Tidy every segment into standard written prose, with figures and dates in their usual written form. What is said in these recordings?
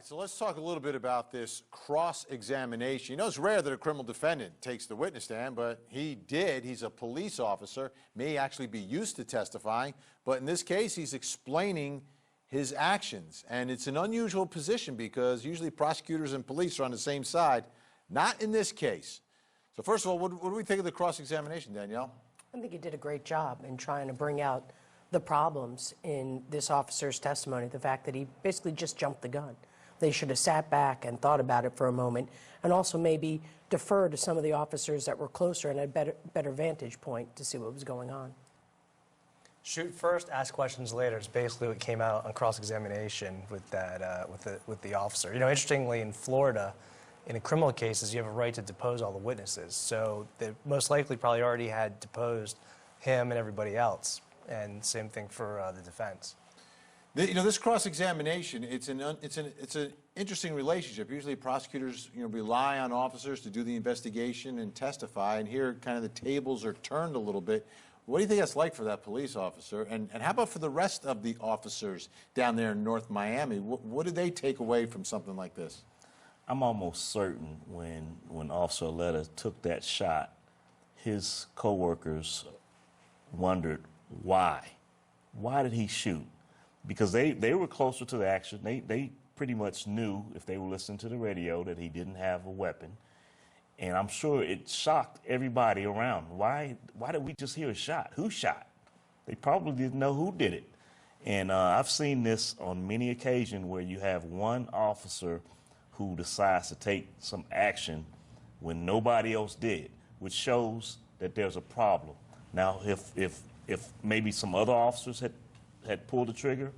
so let's talk a little bit about this cross-examination. You know, it's rare that a criminal defendant takes the witness stand, but he did. He's a police officer, may actually be used to testifying, but in this case, he's explaining his actions. And it's an unusual position because usually prosecutors and police are on the same side. Not in this case. So first of all, what do we think of the cross-examination, Danielle? I think he did a great job in trying to bring out the problems in this officer's testimony, the fact that he basically just jumped the gun. They should have sat back and thought about it for a moment, and also maybe defer to some of the officers that were closer and had a better vantage point to see what was going on. Shoot first, ask questions later is basically what came out on cross-examination with that with the officer. You know, interestingly, in Florida, in criminal cases, you have a right to depose all the witnesses. So they most likely probably already had deposed him and everybody else. And same thing for the defense. You know, this cross-examination, it's an interesting relationship. Usually prosecutors, rely on officers to do the investigation and testify, and here kind of the tables are turned a little bit. What do you think that's like for that police officer? And how about for the rest of the officers down there in North Miami? What did they take away from something like this? I'm almost certain when Officer Aletta took that shot, his coworkers wondered why. Why did he shoot? Because they were closer to the action. They pretty much knew, if they were listening to the radio, that he didn't have a weapon. And I'm sure it shocked everybody around. Why did we just hear a shot? Who shot? They probably didn't know who did it. And I've seen this on many occasions where you have one officer who decides to take some action when nobody else did, which shows that there's a problem. Now, if maybe some other officers had pulled the trigger,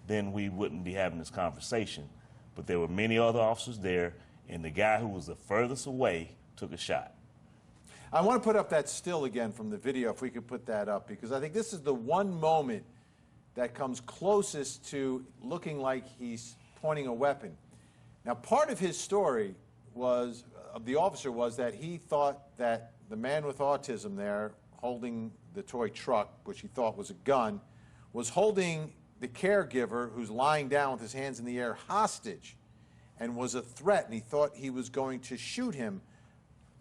then we wouldn't be having this conversation. But there were many other officers there, and the guy who was the furthest away took a shot. I want to put up that still again from the video, if we could put that up, because I think this is the one moment that comes closest to looking like he's pointing a weapon. Now, part of his story of the officer was that he thought that the man with autism there holding the toy truck, which he thought was a gun, was holding the caregiver who's lying down with his hands in the air hostage and was a threat, and he thought he was going to shoot him.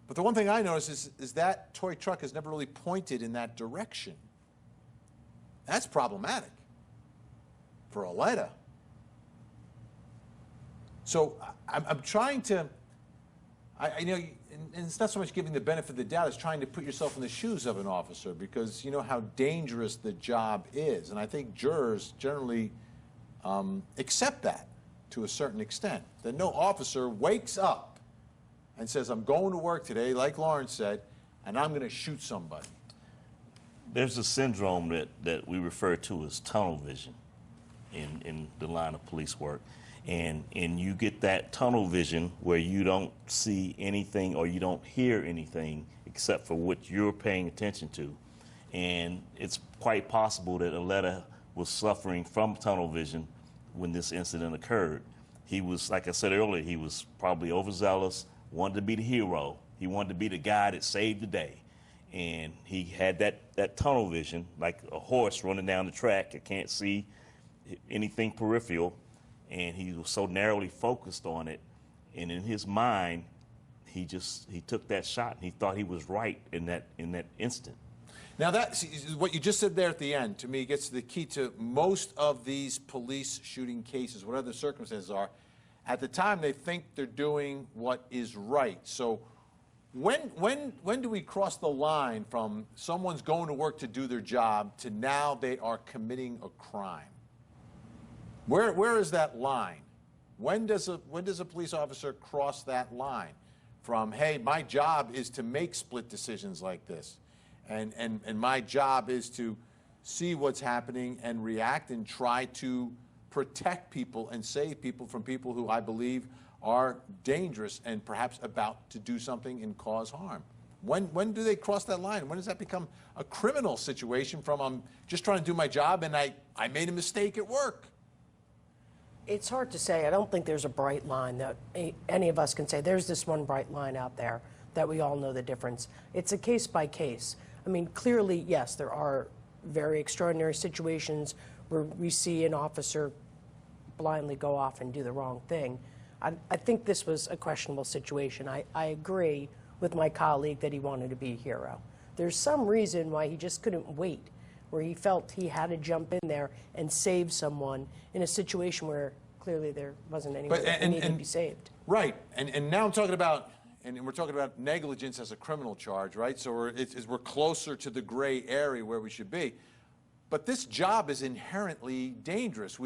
But the one thing I noticed is that toy truck has never really pointed in that direction. That's problematic for Aletta. So I'm trying to, and it's not so much giving the benefit of the doubt, it's trying to put yourself in the shoes of an officer, because you know how dangerous the job is. And I think jurors generally accept that to a certain extent, that no officer wakes up and says, I'm going to work today, like Lawrence said, and I'm going to shoot somebody. There's a syndrome that we refer to as tunnel vision in the line of police work. And you get that tunnel vision where you don't see anything or you don't hear anything except for what you're paying attention to. And it's quite possible that Aletta was suffering from tunnel vision when this incident occurred. He was, like I said earlier, he was probably overzealous, wanted to be the hero. He wanted to be the guy that saved the day. And he had that tunnel vision, like a horse running down the track. I can't see anything peripheral. And he was so narrowly focused on it, and in his mind, he took that shot, and he thought he was right in that instant. Now what you just said there at the end, to me, gets to the key to most of these police shooting cases, whatever the circumstances are. At the time, they think they're doing what is right. So when do we cross the line from someone's going to work to do their job to now they are committing a crime? Where is that line? When does a police officer cross that line from, hey, my job is to make split decisions like this, and my job is to see what's happening and react and try to protect people and save people from people who I believe are dangerous and perhaps about to do something and cause harm? When do they cross that line? When does that become a criminal situation from I'm just trying to do my job and I made a mistake at work? It's hard to say. I don't think there's a bright line that any of us can say, there's this one bright line out there that we all know the difference. It's a case by case. I mean, clearly, yes, there are very extraordinary situations where we see an officer blindly go off and do the wrong thing. I think this was a questionable situation. I agree with my colleague that he wanted to be a hero. There's some reason why he just couldn't wait, where he felt he had to jump in there and save someone in a situation where clearly there wasn't anyone that needed to be saved. Right, and now I'm talking about, and we're talking about negligence as a criminal charge, right? So we're closer to the gray area where we should be. But this job is inherently dangerous.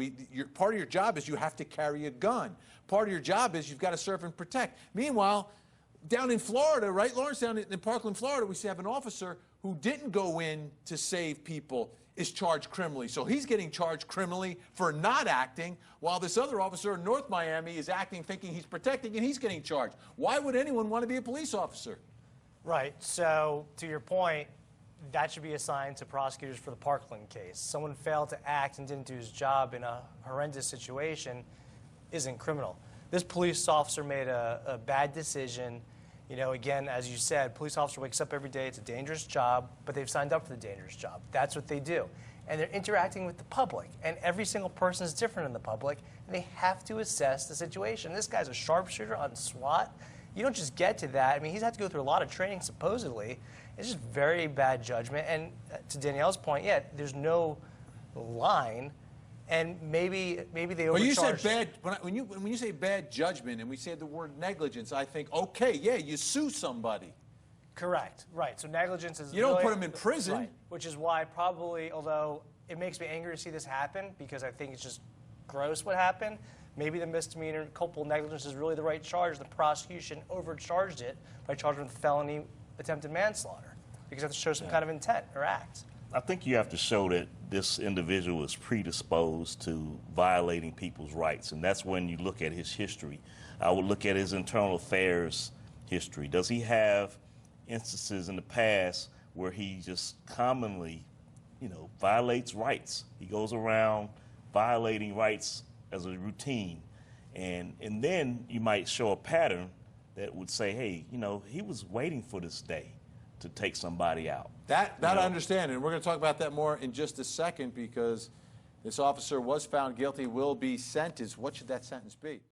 Part of your job is you have to carry a gun. Part of your job is you've got to serve and protect. Meanwhile, down in Florida, right, Lawrence, down in Parkland, Florida, we have an officer who didn't go in to save people is charged criminally. So he's getting charged criminally for not acting, while this other officer in North Miami is acting thinking he's protecting, and he's getting charged. Why would anyone want to be a police officer? Right. So to your point, that should be assigned to prosecutors for the Parkland case. Someone failed to act and didn't do his job in a horrendous situation isn't criminal. This police officer made a bad decision. You know, again, as you said, police officer wakes up every day. It's a dangerous job, but they've signed up for the dangerous job. That's what they do. And they're interacting with the public. And every single person is different in the public, and they have to assess the situation. This guy's a sharpshooter on SWAT. You don't just get to that. I mean, he's had to go through a lot of training, supposedly. It's just very bad judgment. And to Danielle's point, yeah, there's no line. And maybe they overcharged. Well, you said bad. When you say bad judgment, and we say the word negligence, I think, okay, yeah, you sue somebody. Correct. Right. So negligence is. You don't put them in prison. Right. Which is why probably, although it makes me angry to see this happen, because I think it's just gross what happened. Maybe the misdemeanor culpable negligence is really the right charge. The prosecution overcharged it by charging with felony attempted manslaughter, because you have to show some kind of intent or act. I think you have to show that this individual is predisposed to violating people's rights, and that's when you look at his history. I would look at his internal affairs history. Does he have instances in the past where he just commonly, violates rights? He goes around violating rights as a routine, and then you might show a pattern that would say, hey, he was waiting for this day to take somebody out. That I understand, and we're going to talk about that more in just a second, because this officer was found guilty, will be sentenced. What should that sentence be?